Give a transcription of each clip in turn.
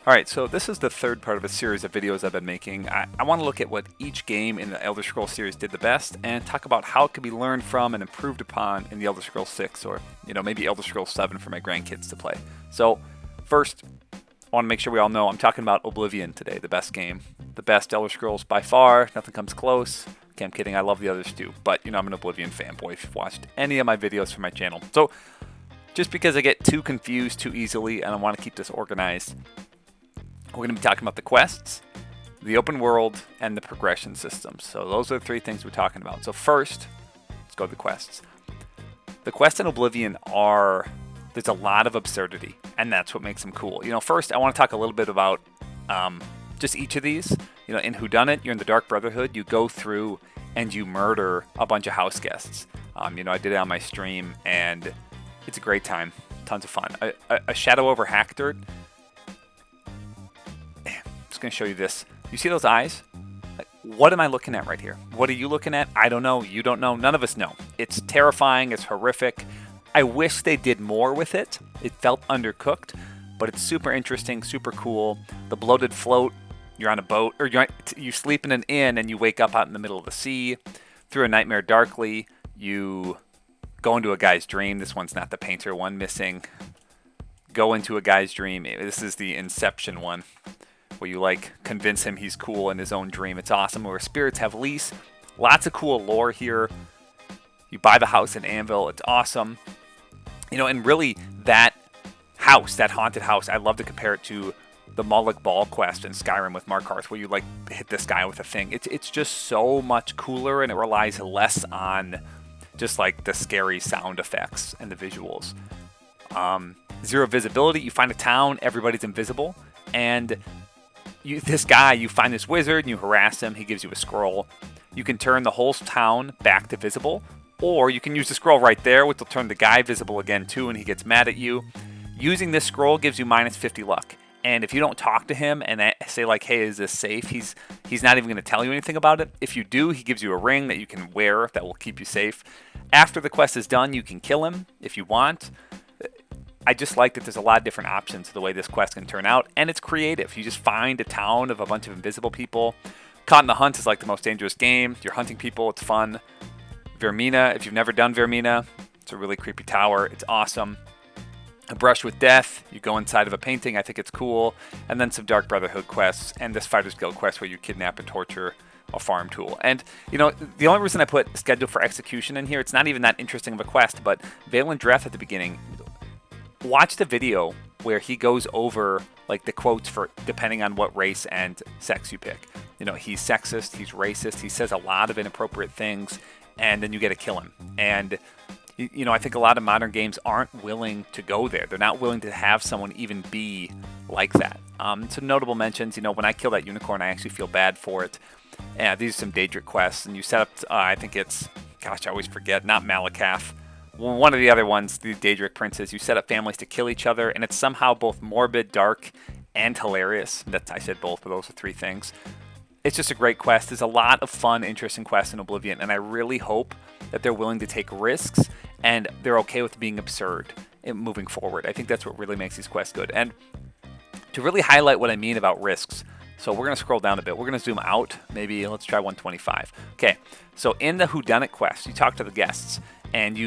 Alright, so this is the third part of a series of videos I've been making. I want to look at what each game in the Elder Scrolls series did the best and talk about how it could be learned from and improved upon in the Elder Scrolls 6 or, maybe Elder Scrolls 7 for my grandkids to play. So, first, I want to make sure we all know I'm talking about Oblivion today, the best game. The best Elder Scrolls by far, nothing comes close. Okay, I'm kidding, I love the others too, but I'm an Oblivion fanboy if you've watched any of my videos from my channel. So, just because I get too confused too easily and I want to keep this organized, we're going to be talking about the quests, the open world, and the progression systems. So those are the three things we're talking about. So first, let's go to the quests. The quests in Oblivion there's a lot of absurdity, and that's what makes them cool. First, I want to talk a little bit about just each of these. In Whodunit, you're in the Dark Brotherhood. You go through and you murder a bunch of house guests. I did it on my stream, and it's a great time. Tons of fun. A Shadow over Hackdirt. Going to show you this. You see those eyes? What am I looking at right here? What are you looking at? I don't know. You don't know. None of us know. It's terrifying. It's horrific. I wish they did more with it. It felt undercooked, but it's super interesting, super cool. The bloated float. You're on a boat, or you sleep in an inn and you wake up out in the middle of the sea. Through a nightmare darkly, you go into a guy's dream. This one's not the painter one. Missing. Go into a guy's dream. This is the Inception one, where you convince him he's cool in his own dream. It's awesome. Where spirits have lease. Lots of cool lore here. You buy the house in Anvil. It's awesome. And really that house, that haunted house, I love to compare it to the Mullik Ball quest in Skyrim with Markarth, where you hit this guy with a thing. It's just so much cooler, and it relies less on just the scary sound effects and the visuals. Zero visibility. You find a town, everybody's invisible, and you find this wizard and you harass him. He gives you a scroll. You can turn the whole town back to visible, or you can use the scroll right there, which will turn the guy visible again too, and he gets mad at you. Using this scroll gives you minus 50 luck. And if you don't talk to him and say hey, is this safe? He's not even going to tell you anything about it. If you do, he gives you a ring that you can wear that will keep you safe. After the quest is done, you can kill him if you want. I just like that there's a lot of different options to the way this quest can turn out, and it's creative. You just find a town of a bunch of invisible people. Caught in the Hunt is the most dangerous game. You're hunting people, it's fun. Vermina, if you've never done Vermina, it's a really creepy tower. It's awesome. A Brush with Death, you go inside of a painting, I think it's cool. And then some Dark Brotherhood quests, and this Fighter's Guild quest where you kidnap and torture a farm tool. And, the only reason I put Schedule for Execution in here, it's not even that interesting of a quest, but Valen Dreth at the beginning, watch the video where he goes over the quotes for depending on what race and sex you pick. He's sexist, he's racist, he says a lot of inappropriate things, and then you get to kill him. And I think a lot of modern games aren't willing to go there. They're not willing to have someone even be like that. Some notable mentions, when I kill that unicorn, I actually feel bad for it. These are some Daedric quests, and you set up, I think it's, gosh, I always forget, not Malakath. One of the other ones, the Daedric princes, you set up families to kill each other, and it's somehow both morbid, dark, and hilarious. I said both, but those are three things. It's just a great quest. There's a lot of fun, interesting quests in Oblivion, and I really hope that they're willing to take risks, and they're okay with being absurd in moving forward. I think that's what really makes these quests good. And to really highlight what I mean about risks, so we're going to scroll down a bit. We're going to zoom out. Maybe let's try 125. Okay, so in the Whodunit quest, you talk to the guests, and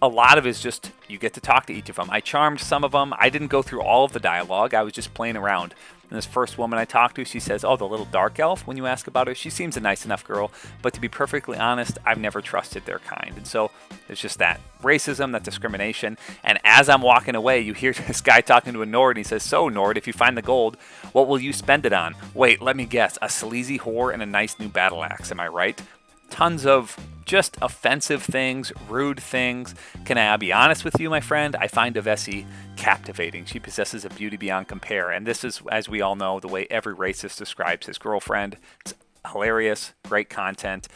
a lot of it is just, you get to talk to each of them. I charmed some of them. I didn't go through all of the dialogue. I was just playing around. And this first woman I talked to, she says, oh, the little dark elf, when you ask about her, she seems a nice enough girl. But to be perfectly honest, I've never trusted their kind. And so it's just that racism, that discrimination. And as I'm walking away, you hear this guy talking to a Nord, and he says, so Nord, if you find the gold, what will you spend it on? Wait, let me guess, a sleazy whore and a nice new battle axe, am I right? Tons of just offensive things, rude things. Can I be honest with you, my friend? I find Avesi captivating. She possesses a beauty beyond compare. And this is, as we all know, the way every racist describes his girlfriend. It's hilarious, great content.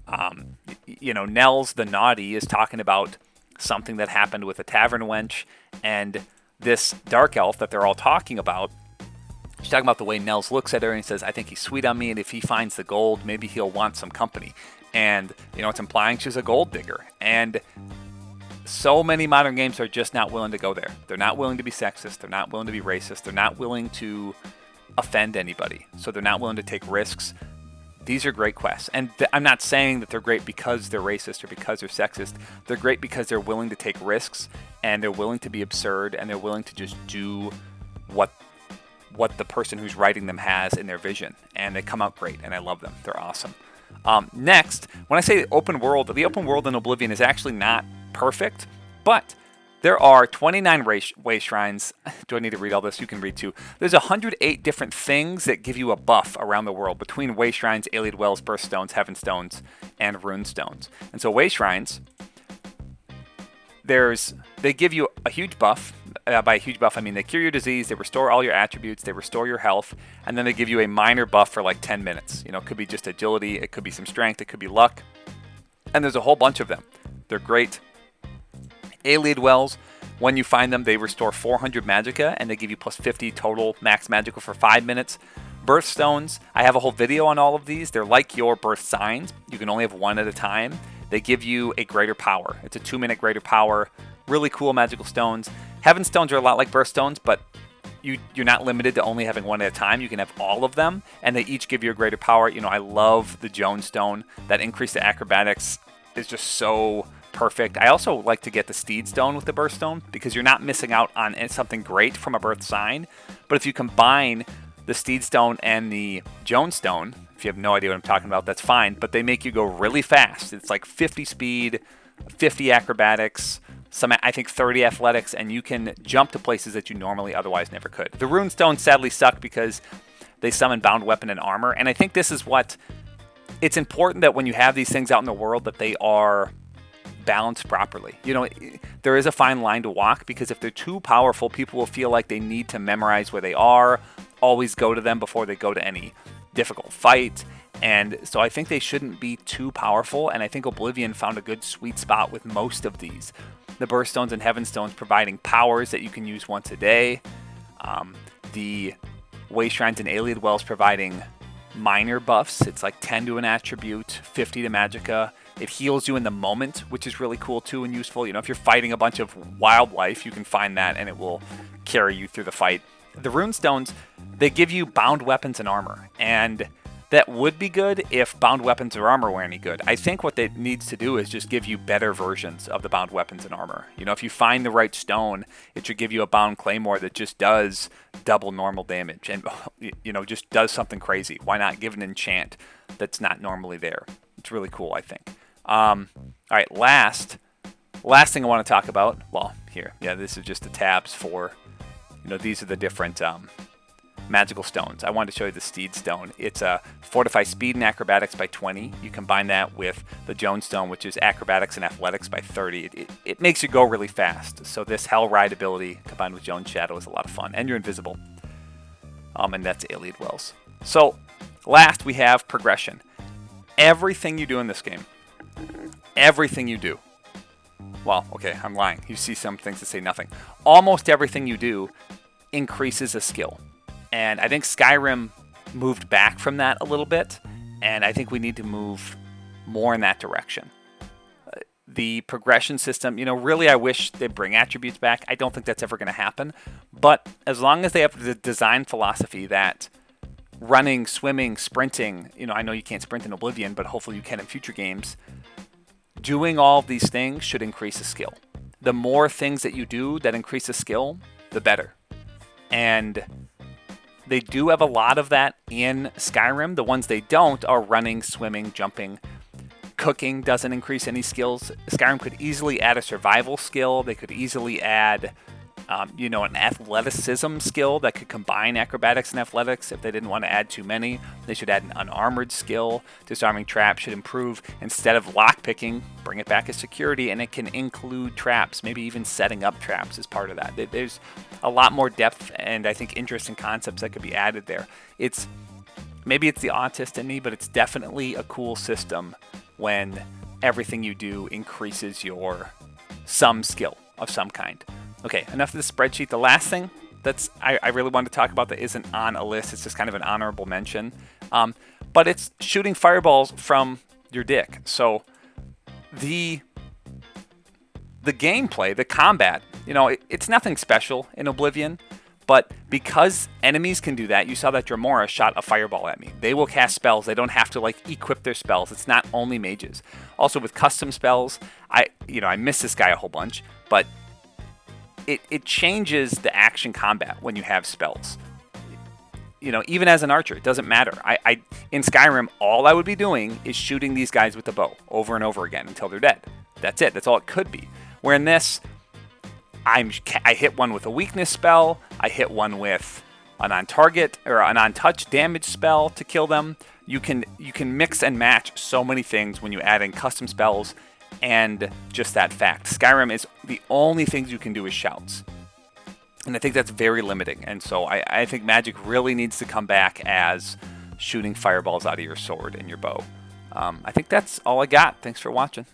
Nels the Naughty is talking about something that happened with a tavern wench. And this dark elf that they're all talking about, she's talking about the way Nels looks at her, and he says, I think he's sweet on me, and if he finds the gold, maybe he'll want some company. And, it's implying she's a gold digger. And so many modern games are just not willing to go there. They're not willing to be sexist. They're not willing to be racist. They're not willing to offend anybody. So they're not willing to take risks. These are great quests. And I'm not saying that they're great because they're racist or because they're sexist. They're great because they're willing to take risks, and they're willing to be absurd, and they're willing to just do what the person who's writing them has in their vision. And they come out great, and I love them. They're awesome. Next, when I say the open world in Oblivion is actually not perfect, but there are 29 way shrines. Do I need to read all this? You can read too. There's 108 different things that give you a buff around the world between way shrines, alien wells, birth stones, heaven stones, and rune stones. And so way shrines, they give you a huge buff. By a huge buff, I mean they cure your disease, they restore all your attributes, they restore your health, and then they give you a minor buff for like 10 minutes. You know, it could be just agility, it could be some strength, it could be luck, and there's a whole bunch of them. They're great. Alien wells, when you find them, they restore 400 magicka, and they give you plus 50 total max magicka for 5 minutes. Birth stones, I have a whole video on all of these. They're like your birth signs. You can only have one at a time. They give you a greater power. It's a 2-minute greater power. Really cool magical stones. Heaven stones are a lot like birth stones, but you're not limited to only having one at a time. You can have all of them, and they each give you a greater power. You know, I love the Joan stone. That increase to acrobatics is just so perfect. I also like to get the Steed stone with the birth stone because you're not missing out on something great from a birth sign. But if you combine the Steed stone and the Joan stone, if you have no idea what I'm talking about, that's fine. But they make you go really fast. It's like 50 speed, 50 acrobatics, I think 30 athletics, and you can jump to places that you normally otherwise never could. The rune stones sadly suck because they summon bound weapon and armor. And I think this is it's important that when you have these things out in the world that they are balanced properly. You know, there is a fine line to walk because if they're too powerful, people will feel like they need to memorize where they are, always go to them before they go to any difficult fight. And so I think they shouldn't be too powerful, and I think Oblivion found a good sweet spot with most of these. The birth stones and heaven stones providing powers that you can use once a day. The way shrines and alien wells providing minor buffs. It's like 10 to an attribute, 50 to magicka. It heals you in the moment, which is really cool too and useful. You know, if you're fighting a bunch of wildlife, you can find that and it will carry you through the fight. The rune stones, they give you bound weapons and armor, and that would be good if bound weapons or armor were any good. I think what it needs to do is just give you better versions of the bound weapons and armor. You know, if you find the right stone, it should give you a bound claymore that just does double normal damage and, you know, just does something crazy. Why not give an enchant that's not normally there? It's really cool, I think. All right, last thing I want to talk about. Well, here, yeah, this is just the tabs for, you know, these are the different magical stones. I wanted to show you the Steed stone. It's a fortify speed and acrobatics by 20. You combine that with the Joan stone, which is acrobatics and athletics by 30. It makes you go really fast. So this Hell Ride ability combined with Joan's shadow is a lot of fun, and you're invisible. And that's alien wells. So last we have progression. Everything you do in this game, everything you do. Well, okay, I'm lying. You see some things that say nothing. Almost everything you do increases a skill. And I think Skyrim moved back from that a little bit, and I think we need to move more in that direction. The progression system, you know, really I wish they'd bring attributes back. I don't think that's ever going to happen. But as long as they have the design philosophy that running, swimming, sprinting, you know, I know you can't sprint in Oblivion, but hopefully you can in future games. Doing all of these things should increase a skill. The more things that you do that increase a skill, the better. And they do have a lot of that in Skyrim. The ones they don't are running, swimming, jumping. Cooking doesn't increase any skills. Skyrim could easily add a survival skill. They could easily add, you know, an athleticism skill that could combine acrobatics and athletics. If they didn't want to add too many, they should add an unarmored skill. Disarming traps should improve. Instead of lockpicking, bring it back as security, and it can include traps. Maybe even setting up traps as part of that. There's a lot more depth and I think interesting concepts that could be added there. Maybe it's the autist in me, but it's definitely a cool system when everything you do increases your some skill of some kind. Okay, enough of this spreadsheet. The last thing I really wanted to talk about that isn't on a list, it's just kind of an honorable mention, but it's shooting fireballs from your dick. So the the gameplay, the combat, you know, it's nothing special in Oblivion, but because enemies can do that, you saw that Dremora shot a fireball at me. They will cast spells. They don't have to like equip their spells. It's not only mages. Also with custom spells, I miss this guy a whole bunch, but it changes the action combat when you have spells. You know, even as an archer, it doesn't matter. In Skyrim, all I would be doing is shooting these guys with the bow over and over again until they're dead. That's it. That's all it could be. Where in this, I hit one with a weakness spell. I hit one with an on-target or an on-touch damage spell to kill them. You can mix and match so many things when you add in custom spells. And just that fact, Skyrim is the only things you can do is shouts. And I think that's very limiting. And so I think magic really needs to come back as shooting fireballs out of your sword and your bow. I think that's all I got. Thanks for watching.